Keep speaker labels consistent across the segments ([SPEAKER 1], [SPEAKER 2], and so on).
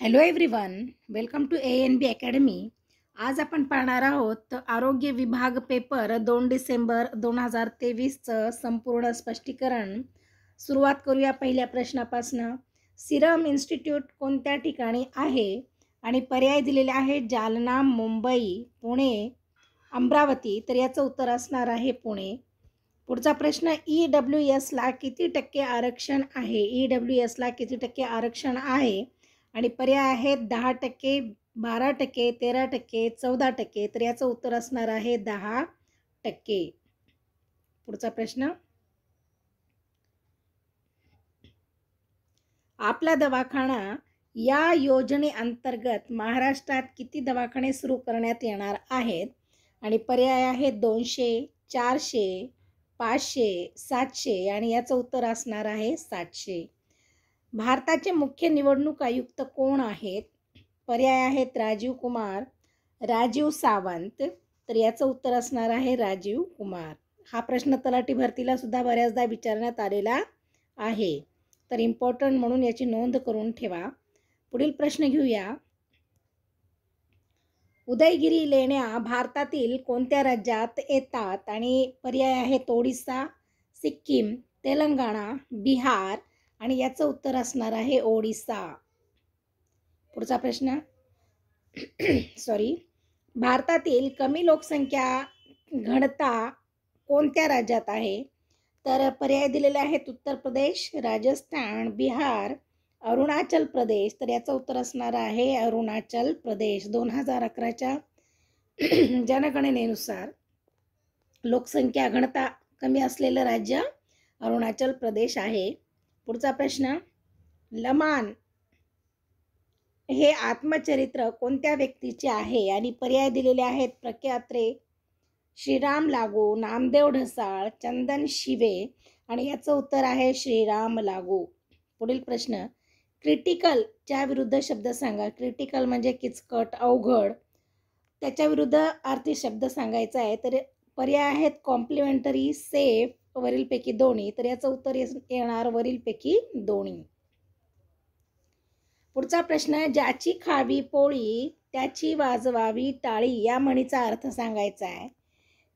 [SPEAKER 1] Hello everyone, welcome to ANB academy. आज आपण पाहणार आहोत आरोग्य विभाग पेपर 2 डिसेंबर 2023चं संपूर्ण स्पष्टीकरण. सुरुवात करूया पहिल्या प्रश्नापासून. सिरम इन्स्टिट्यूट कोणत्या ठिकाणी आहे? आणि पर्याय दिलेले आहेत जालना, मुंबई, पुणे, अमरावती. तर याचं उत्तर असणार आहे पुणे. पुढचा प्रश्न, EWSला किती टक्के आरक्षण आहे? EWSला किती टक्के आरक्षण आहे? आणि पर्याय आहेत 10%, 12%, 13%, 14%. तर याचं उत्तर असणार आहे 10%. पुढचा प्रश्न, आपला दवाखाना या योजनेअंतर्गत महाराष्ट्रात किती दवाखाने सुरू करण्यात येणार आहेत? आणि पर्याय आहेत 200, 400, 500, 700. आणि याचं उत्तर असणार आहे 700. भारताचे मुख्य निवडणूक आयुक्त कोण आहेत? पर्याय आहेत राजीव कुमार, राजीव सावंत. तर याचं उत्तर असणार आहे राजीव कुमार. हा प्रश्न तलाठी भरतीला सुद्धा बऱ्याचदा विचारण्यात आलेला आहे, तर इम्पॉर्टंट म्हणून याची नोंद करून ठेवा. पुढील प्रश्न घेऊया. उदयगिरी लेण्या भारतातील कोणत्या राज्यात येतात? आणि पर्याय आहेत ओडिसा, सिक्कीम, तेलंगणा, बिहार. आणि याचं उत्तर असणार आहे ओडिसा. पुढचा प्रश्न, भारतातील कमी लोकसंख्या घनता कोणत्या राज्यात आहे? तर पर्याय दिलेले आहेत उत्तर प्रदेश, राजस्थान, बिहार, अरुणाचल प्रदेश. तर याचं उत्तर असणार आहे अरुणाचल प्रदेश. 2011च्या जनगणनेनुसार लोकसंख्या घनता कमी असलेलं राज्य अरुणाचल प्रदेश आहे. पुढचा प्रश्न, लमान हे आत्मचरित्र कोणत्या व्यक्तीचे आहे? आणि पर्याय दिलेले आहेत प्रख्यात्रे, श्रीराम लागू, नामदेव ढसाळ, चंदन शिवे. आणि याचं उत्तर आहे श्रीराम लागू. पुढील प्रश्न, क्रिटिकलच्या विरुद्ध शब्द सांगा. क्रिटिकल म्हणजे किचकट, अवघड. त्याच्या विरुद्ध अर्थी शब्द सांगायचा आहे. तर पर्याय आहेत कॉम्प्लिमेंटरी, सेफ, वरीलपैकी दोन्ही. तर याचं उत्तर येणार वरीलपैकी दोन्ही. पुढचा प्रश्न, ज्याची खावी पोळी त्याची वाजवावी टाळी या म्हणीचा अर्थ सांगायचा आहे.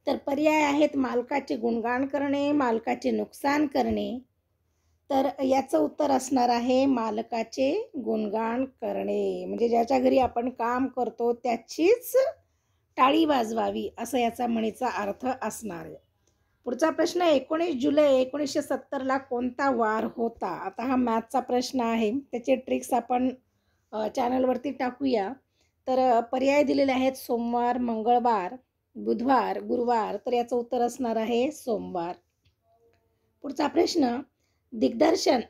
[SPEAKER 1] तर पर्याय आहेत मालकाचे गुणगान करणे, मालकाचे नुकसान करणे. तर याचं उत्तर असणार आहे मालकाचे गुणगान करणे. म्हणजे ज्याच्या घरी आपण काम करतो त्याचीच टाळी वाजवावी, असं याचा म्हणीचा अर्थ असणार आहे. पुढचा प्रश्न, 19 जुलै 1970ला कोणता वार होता? आता हा मॅथचा प्रश्न आहे, त्याचे ट्रिक्स आपण चॅनलवरती टाकूया. तर पर्याय दिलेले आहेत सोमवार, मंगळवार, बुधवार, गुरुवार. तर याचं उत्तर असणार आहे सोमवार. पुढचा प्रश्न, दिग्दर्शन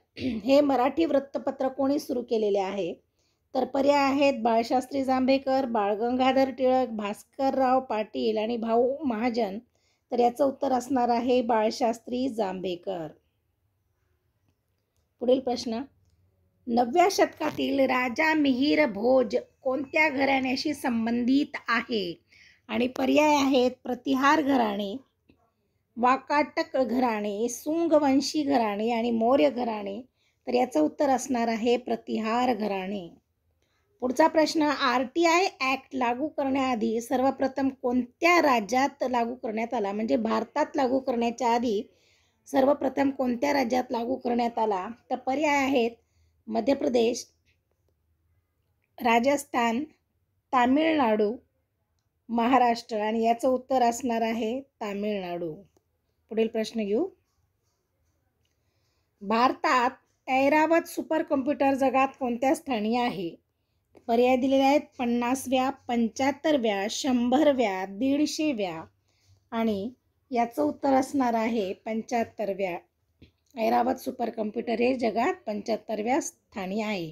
[SPEAKER 1] हे मराठी वृत्तपत्र कोणी सुरू केलेले आहे? तर पर्याय आहेत बाळशास्त्री जांभेकर, बाळ गंगाधर टिळक, भास्करराव पाटील आणि भाऊ महाजन. तर याचं उत्तर असणार आहे बाळशास्त्री जांभेकर. पुढील प्रश्न, 9व्या शतकातील राजा मिहिर भोज कोणत्या घराण्याशी संबंधित आहे? आणि पर्याय आहेत प्रतिहार घराणे, वाकाटक घराणे, सुंगवंशी घराणे आणि मौर्य घराणे. तर याचं उत्तर असणार आहे प्रतिहार घराणे. पुढचा प्रश्न, RTI ॲक्ट लागू करण्याआधी सर्वप्रथम कोणत्या राज्यात लागू करण्यात आला? म्हणजे भारतात लागू करण्याच्या आधी सर्वप्रथम कोणत्या राज्यात लागू करण्यात आला? तर पर्याय आहेत मध्य प्रदेश, राजस्थान, तामिळनाडू, महाराष्ट्र. आणि याचं उत्तर असणार आहे तामिळनाडू. पुढील प्रश्न घेऊ. भारतात ऐरावत सुपर कॉम्प्युटर जगात कोणत्या स्थानी आहे? पर्याय दिलेले आहेत 50व्या, 75व्या, 100व्या, 150व्या. आणि याचं उत्तर असणार आहे 75व्या. ऐरावत सुपर कॉम्प्युटर हे जगात 75व्या स्थानी आहे.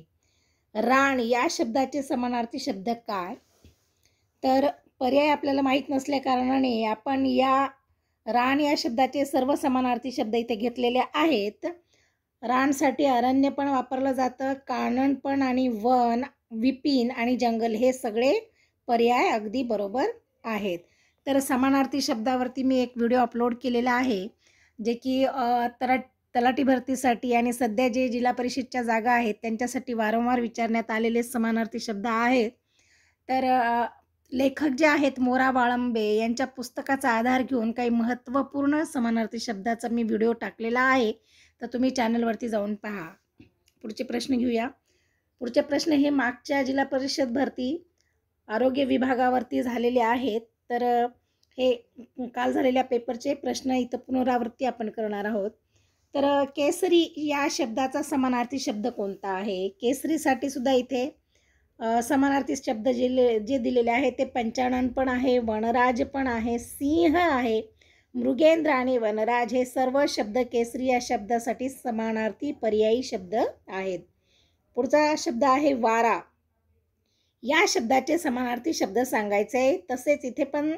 [SPEAKER 1] राण या शब्दाचे समानार्थी शब्द काय? तर पर्याय आपल्याला माहीत नसल्या कारणाने आपण या रान या शब्दाचे सर्व समानार्थी शब्द इथे घेतलेले आहेत. रानसाठी अरण्य पण वापरलं जातं, कानन पण, आणि वन, विपिन आणि जंगल हे सगळे पर्याय अगदी बरोबर आहेत. तर समानार्थी शब्दावरती मी एक व्हिडिओ अपलोड केलेला आहे, जे की तलाठी भरतीसाठी आणि सध्या जे जिल्हा परिषदच्या जागा आहेत त्यांच्यासाठी वारंवार विचारण्यात आलेले समानार्थी शब्द आहेत. तर लेखक जे आहेत मोरा वाळंबे यांच्या पुस्तकाचा आधार घेऊन काही महत्त्वपूर्ण समानार्थी शब्दाचा मी व्हिडिओ टाकलेला आहे, तर तुम्ही चॅनलवरती जाऊन पहा. पुढचे प्रश्न घेऊया. पुढचे प्रश्न हे मागच्या जिल्हा परिषद भरती आरोग्य विभागावरती झालेले आहेत. तर हे काल झालेल्या पेपरचे प्रश्न इथं पुनरावृत्ती आपण करणार आहोत. तर केसरी या शब्दाचा समानार्थी शब्द कोणता आहे? केसरीसाठी सुद्धा इथे समानार्थी शब्द जे दिलेले आहे ते पंचानन पण आहे, वनराज पण आहे, सिंह आहे, मृगेंद्र आणि वनराज हे सर्व शब्द केसरी या शब्दासाठी समानार्थी पर्यायी शब्द आहेत. पुढचा शब्द आहे वारा. या शब्दाचे समानार्थी शब्द सांगायचे आहे. तसेच इथे पण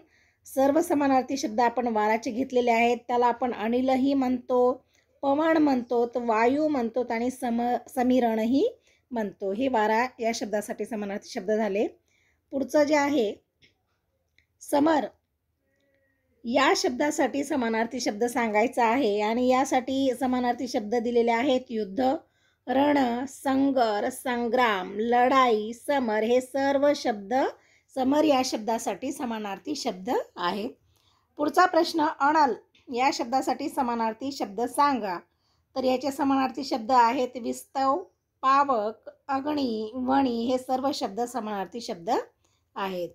[SPEAKER 1] सर्व समानार्थी शब्द आपण वाराचे घेतलेले आहेत. त्याला आपण अनिलही म्हणतो, पवन म्हणतो, वायू म्हणतो आणि समीरणही म्हणतो. हे वारा या शब्दासाठी समानार्थी शब्द झाले. पुढचं जे आहे समर या शब्दासाठी समानार्थी शब्द सांगायचा आहे आणि यासाठी समानार्थी शब्द दिलेले आहेत युद्ध, रण, संगर, संग्राम, लढाई, समर हे सर्व शब्द समर या शब्दासाठी समानार्थी शब्द आहेत. पुढचा प्रश्न अणल या शब्दासाठी समानार्थी शब्द सांगा. तर याचे समानार्थी शब्द आहेत विस्तव, पावक, अग्नी, वणी हे सर्व शब्द समानार्थी शब्द आहेत.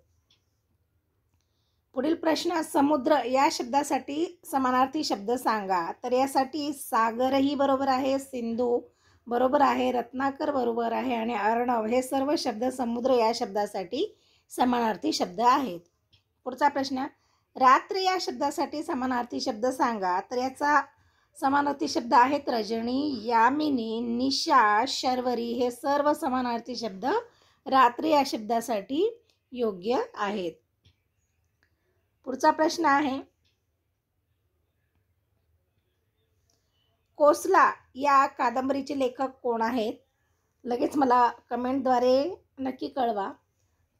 [SPEAKER 1] पुढील प्रश्न समुद्र या शब्दासाठी समानार्थी शब्द सांगा. तर यासाठी सागरही बरोबर आहे, सिंधू बरोबर आहे, रत्नाकर बरोबर आहे आणि अर्णव हे सर्व शब्द समुद्र या शब्दासाठी समानार्थी शब्द आहेत. पुढचा प्रश्न रात्र या शब्दासाठी समानार्थी शब्द सांगा. तर याचा समानार्थी शब्द आहेत रजनी, यामिनी, निशा, शर्वरी हे सर्व समानार्थी शब्द रात्री या शब्दासाठी योग्य आहेत. पुढचा प्रश्न आहे कोसला या कादंबरीचे लेखक कोण आहेत? लगेच मला कमेंटद्वारे नक्की कळवा.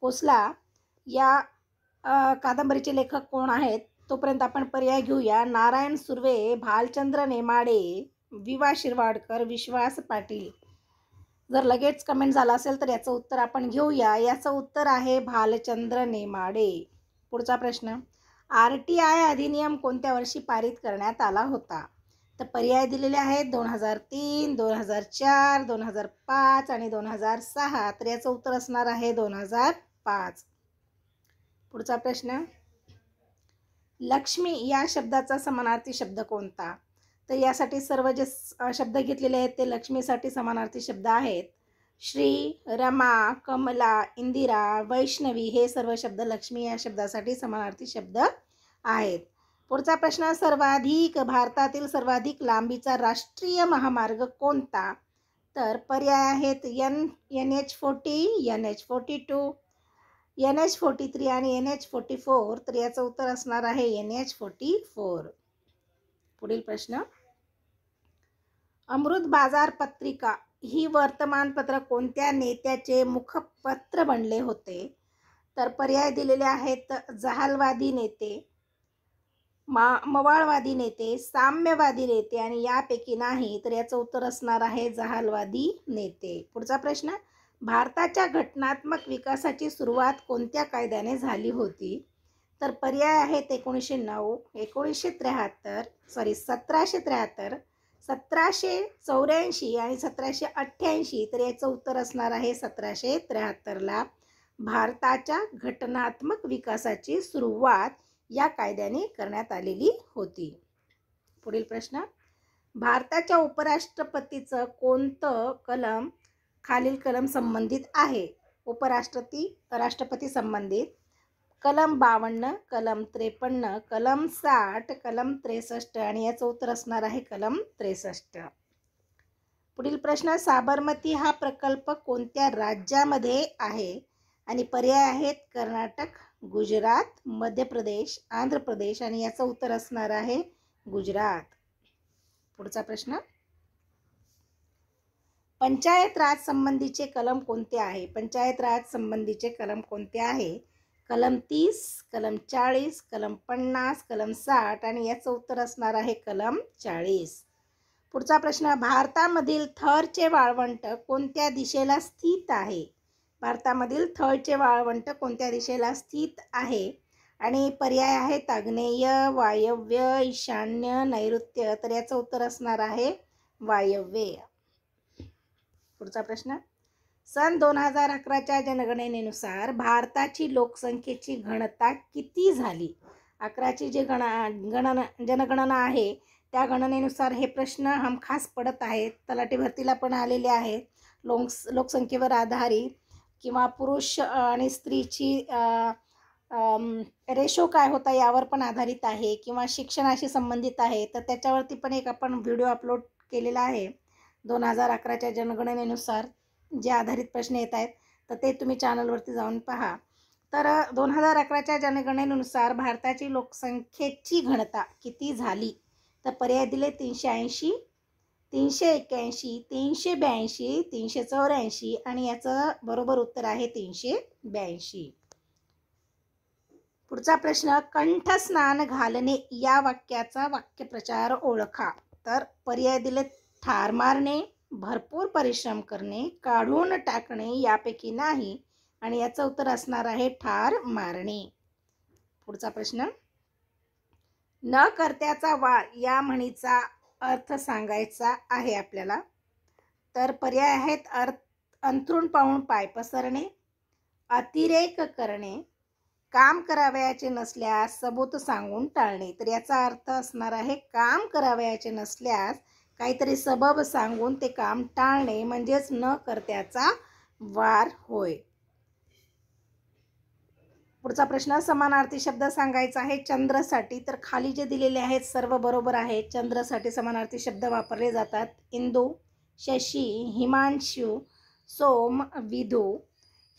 [SPEAKER 1] कोसला या कादंबरीचे लेखक कोण आहेत? तोपर्यंत आपण पर्याय घेऊया. नारायण सुर्वे, भालचंद्र नेमाडे, विवा शिरवाडकर, विश्वास पाटील. जर लगेच कमेंट झाला असेल तर याचं उत्तर आपण घेऊया. याचं उत्तर आहे भालचंद्र नेमाडे. पुढचा प्रश्न RTI अधिनियम कोणत्या वर्षी पारित करण्यात आला होता? तर पर्याय दिलेले आहेत 2003, 2004, 2005 आणि 2006. तर याचं उत्तर असणार आहे 2005. पुढचा प्रश्न लक्ष्मी या शब्दाचा समानार्थी शब्द कोणता? तर यासाठी सर्व जे शब्द घेतलेले आहेत ते लक्ष्मीसाठी समानार्थी शब्द आहेत. श्री, रमा, कमला, इंदिरा, वैष्णवी हे सर्व शब्द लक्ष्मी या शब्दासाठी समानार्थी शब्द आहेत. पुढचा प्रश्न भारतातील सर्वाधिक लांबीचा राष्ट्रीय महामार्ग कोणता? तर पर्याय आहेत NH40, NH42, NH43 आणि NH44. तर याचं उत्तर असणार आहे NH44. पुढील प्रश्न अमृत बाजार पत्रिका ही वर्तमानपत्र कोणत्या नेत्याचे मुखपत्र बनले होते? तर पर्याय दिलेले आहेत जहालवादी नेते, मवाळवादी नेते, साम्यवादी नेते आणि यापैकी नाही. तर याचं उत्तर असणार आहे जहालवादी नेते. पुढचा प्रश्न भारताच्या घटनात्मक विकासाची सुरुवात कोणत्या कायद्याने झाली होती? तर पर्याय आहेत 1909, 1783, 1784 आणि 1788. तर याचं उत्तर असणार आहे 1773ला भारताच्या घटनात्मक विकासाची सुरुवात या कायद्याने करण्यात आलेली होती. पुढील प्रश्न भारताच्या उपराष्ट्रपतीचं कोणतं कलम खालील कलम संबंधित आहे? राष्ट्रपती संबंधित कलम 52, कलम 53, कलम 60, कलम 63 आणि याचं उत्तर असणार आहे कलम 63. पुढील प्रश्न साबरमती हा प्रकल्प कोणत्या राज्यामध्ये आहे? आणि पर्याय आहेत कर्नाटक, गुजरात, मध्य प्रदेश, आंध्र प्रदेश आणि याचं उत्तर असणार आहे गुजरात. पुढचा प्रश्न पंचायत राज संबंधीचे कलम कोणते आहे? पंचायत राज संबंधीचे कलम कोणते आहे? कलम 30, कलम 40, कलम 50, कलम 60 आणि याचं उत्तर असणार आहे कलम 40. पुढचा प्रश्न, भारतामधील थरचे वाळवंट कोणत्या दिशेला स्थित आहे? भारतामधील थरचे वाळवंट कोणत्या दिशेला स्थित आहे? आणि पर्याय आहेत आग्नेय, वायव्य, ईशान्य, नैऋत्य. तर याचं उत्तर असणार आहे वायव्य. पुढचा प्रश्न, सन 2011च्या जनगणनेनुसार भारताची लोकसंख्येची घनता किती झाली? 11ची जी जनगणना आहे त्या गणनेनुसार हे प्रश्न हमखास पडत आहेत. तलाठी भरतीला पण आलेले आहेत. लोकसंख्येवर आधारित किंवा पुरुष आणि स्त्रीची रेशो काय होता यावर पण आधारित आहे, किंवा शिक्षणाशी संबंधित आहे. तर त्याच्यावरती पण एक आपण व्हिडिओ अपलोड केलेला आहे. 2011च्या जनगणनेनुसार जे आधारित प्रश्न येत आहेत तर ते तुम्ही चॅनलवरती जाऊन पहा. तर 2011च्या जनगणनेनुसार भारताची लोकसंख्येची घनता किती झाली? तर पर्याय दिले 380, 381, 382, 384 आणि याचं बरोबर उत्तर आहे 382. पुढचा प्रश्न, कंठस्नान घालणे या वाक्याचा वाक्यप्रचार ओळखा. तर पर्याय दिले ठार मारणे, भरपूर परिश्रम करणे, काढून टाकणे यापैकी नाही. आणि याचं उत्तर असणार आहे ठार मारणे. पुढचा प्रश्न, न कर्त्याचा वार या म्हणीचा अर्थ सांगायचा आहे आपल्याला. तर पर्याय आहेत अंथरूण पाहून पाय पसरणे, अतिरेक करणे, काम करावयाचे नसल्यास सबूत सांगून टाळणे. तर याचा अर्थ असणार आहे काम करावयाचे नसल्यास काहीतरी सबब सांगून ते काम टाळणे, म्हणजेच न कर्त्याचा वार होय. पुढचा प्रश्न, समानार्थी शब्द सांगायचा आहे चंद्रसाठी. तर खाली जे दिलेले आहेत सर्व बरोबर आहे. चंद्रसाठी समानार्थी शब्द वापरले जातात. इंदू, शशी, हिमांशू, सोम, विधू.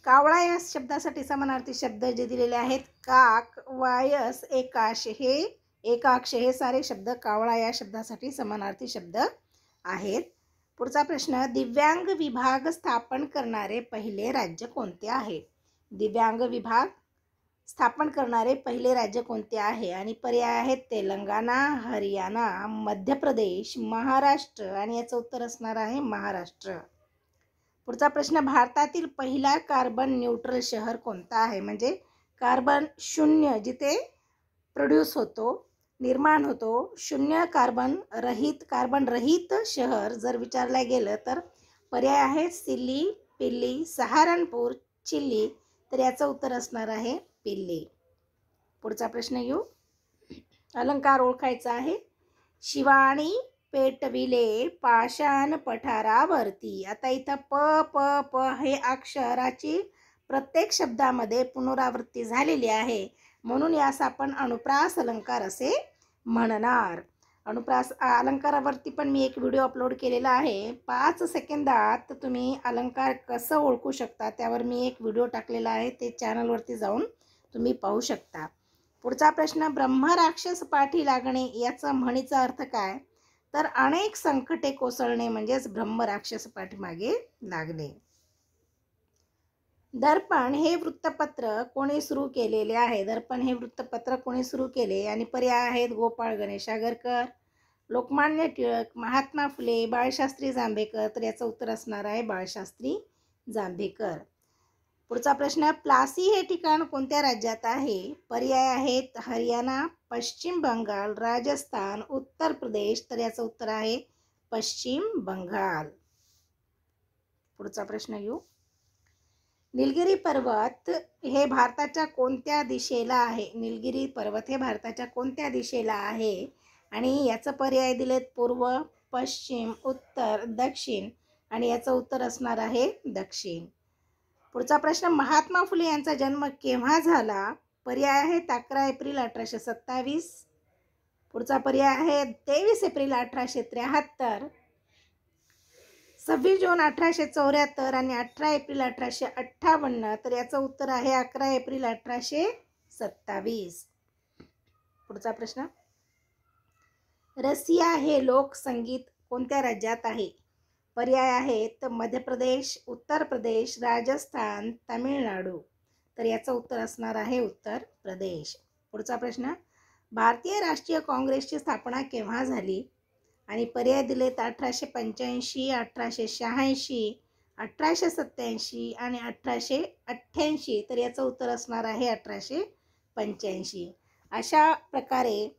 [SPEAKER 1] कावळा या शब्दासाठी समानार्थी शब्द जे दिलेले आहेत काक, वायस, एकाक्ष. हे सारे शब्द कावळा या शब्दासाठी समानार्थी शब्द आहेत. पुढचा प्रश्न, दिव्यांग विभाग स्थापन करणारे पहिले राज्य कोणते आहे? दिव्यांग विभाग स्थापन करणारे पहिले राज्य कोणते आहे? आणि पर्याय आहेत तेलंगणा, हरियाणा, मध्य प्रदेश, महाराष्ट्र. आणि याचं उत्तर असणार आहे महाराष्ट्र. पुढचा प्रश्न, भारतातील पहिला कार्बन न्यूट्रल शहर कोणता आहे? म्हणजे कार्बन शून्य जिथे प्रोड्यूस होतो, निर्माण होतो, शून्य कार्बन रहित शहर जर विचारलं गेलं तर पर्याय आहेत सिल्ली, पिल्ली, सहारनपूर, चिल्ली. तर याचं उत्तर असणार आहे पिल्ली. पुढचा प्रश्न घेऊ. अलंकार ओळखायचा आहे. शिवाणी पेटविले पाषाण पठारावरती. आता इथं प प प हे अक्षराची प्रत्येक शब्दामध्ये पुनरावृत्ती झालेली आहे, म्हणून यास आपण अनुप्रास अलंकार असे म्हणणार. अनुप्रास अलंकारावरती पण मी एक व्हिडिओ अपलोड केलेला आहे. 5 सेकंदात तुम्ही अलंकार कसं ओळखू शकता त्यावर मी एक व्हिडिओ टाकलेला आहे. ते चॅनलवरती जाऊन तुम्ही पाहू शकता. पुढचा प्रश्न, ब्रह्मराक्षस पाठी लागणे याचा म्हणीचा अर्थ काय? तर अनेक संकटे कोसळणे म्हणजेच ब्रह्मराक्षस पाठीमागे लागणे. दर्पण हे वृत्तपत्र कोणी सुरू केलेले आहे? दर्पण हे वृत्तपत्र कोणी सुरू केले? आणि पर्याय आहेत गोपाळ गणेश आगरकर, लोकमान्य टिळक, महात्मा फुले, बाळशास्त्री जांभेकर. तर याचं उत्तर असणार आहे बाळशास्त्री जांभेकर. पुढचा प्रश्न, प्लासी हे ठिकाण कोणत्या राज्यात आहे? पर्याय आहेत हरियाणा, पश्चिम बंगाल, राजस्थान, उत्तर प्रदेश. तर याचं उत्तर आहे पश्चिम बंगाल. पुढचा प्रश्न घेऊ. निलगिरी पर्वत हे भारताच्या कोणत्या दिशेला आहे? निलगिरी पर्वत हे भारताच्या कोणत्या दिशेला आहे? आणि याचं पर्याय दिलेत पूर्व, पश्चिम, उत्तर, दक्षिण. आणि याचं उत्तर असणार आहे दक्षिण. पुढचा प्रश्न, महात्मा फुले यांचा जन्म केव्हा झाला? पर्याय आहेत 11 एप्रिल 1827. पुढचा पर्याय आहे 23 एप्रिल 1873, 26 जून 1874 आणि 18 एप्रिल 1858. तर याचं उत्तर आहे 11 एप्रिल 1827. पुढचा प्रश्न, रसिया हे लोकसंगीत कोणत्या राज्यात आहे? पर्याय आहेत मध्य प्रदेश, उत्तर प्रदेश, राजस्थान, तामिळनाडू. तर याचं उत्तर असणार आहे उत्तर प्रदेश. पुढचा प्रश्न, भारतीय राष्ट्रीय काँग्रेसची स्थापना केव्हा झाली? आणि पर्याय दिलेत 1885, 1886, 1887 आणि 1888. तर याचं उत्तर असणार आहे 1885. अशा प्रकारे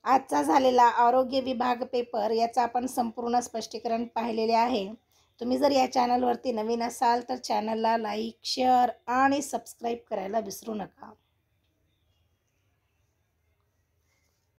[SPEAKER 1] आजचा झालेला आरोग्य विभाग पेपर याचा आपण संपूर्ण स्पष्टीकरण पाहिलेले आहे. तुम्ही जर या चॅनलवरती नवीन असाल तर चॅनलला लाईक, शेअर आणि सबस्क्राईब करायला विसरू नका.